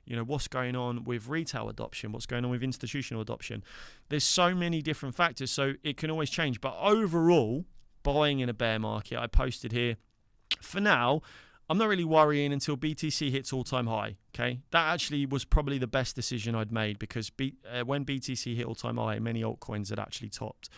what's going on with retail adoption, what's going on with institutional adoption. There's so many different factors, so it can always change. But overall, buying in a bear market, I posted here, for now, I'm not really worrying until BTC hits all-time high, okay? That actually was probably the best decision I'd made, because when BTC hit all-time high, many altcoins had actually topped.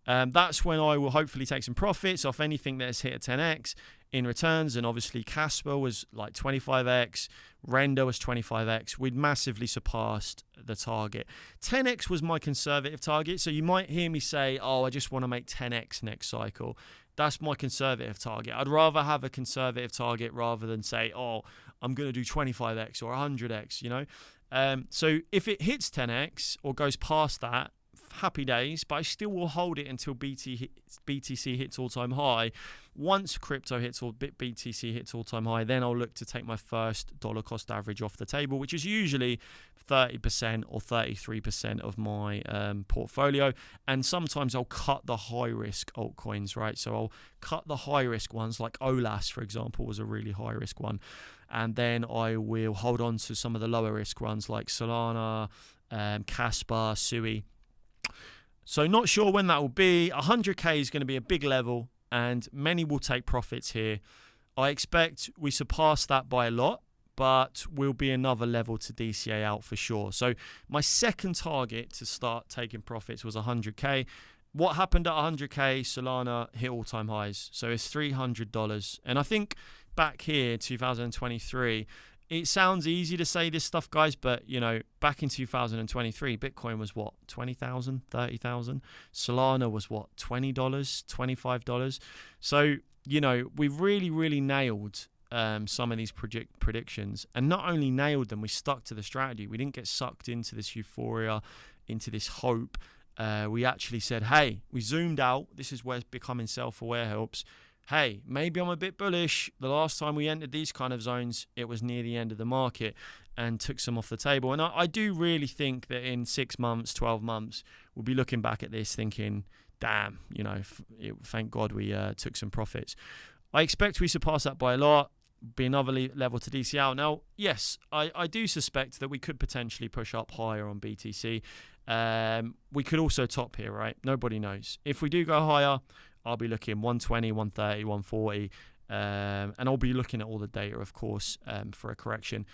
That's when I will hopefully take some profits off anything that has hit a 10x in returns. And obviously Casper was like 25x, Render was 25x. We'd massively surpassed the target. 10x was my conservative target. So you might hear me say, oh, I just want to make 10x next cycle. That's my conservative target. I'd rather have a conservative target rather than say, oh, I'm going to do 25x or 100x, So if it hits 10x or goes past that, happy days, but I still will hold it until BTC hits all-time high. Once crypto hits or BTC hits all-time high, then I'll look to take my first dollar cost average off the table, which is usually 30% or 33% of my portfolio. And sometimes I'll cut the high-risk altcoins, right? So I'll cut the high-risk ones, like OLAS, for example, was a really high-risk one. And then I will hold on to some of the lower-risk ones like Solana, Casper, Sui. So not sure when that will be. 100k is going to be a big level, and many will take profits here. I expect we surpass that by a lot, but will be another level to DCA out for sure. So my second target to start taking profits was 100k. What happened at 100k? Solana hit all-time highs. So it's $300. And I think back here, 2023, it sounds easy to say this stuff, guys, but, back in 2023, Bitcoin was what, 20,000, 30,000? Solana was what, $20, $25? So, we've really, really nailed some of these predictions. And not only nailed them, we stuck to the strategy. We didn't get sucked into this euphoria, into this hope. We actually said, hey, we zoomed out. This is where becoming self-aware helps. Hey, maybe I'm a bit bullish. The last time we entered these kind of zones, it was near the end of the market and took some off the table. And I do really think that in 6 months, 12 months, we'll be looking back at this thinking, damn, thank God we took some profits. I expect we surpass that by a lot, be another level to DC out. Now, yes, I do suspect that we could potentially push up higher on BTC. We could also top here, right? Nobody knows. If we do go higher, I'll be looking 120, 130, 140, and I'll be looking at all the data, of course, for a correction.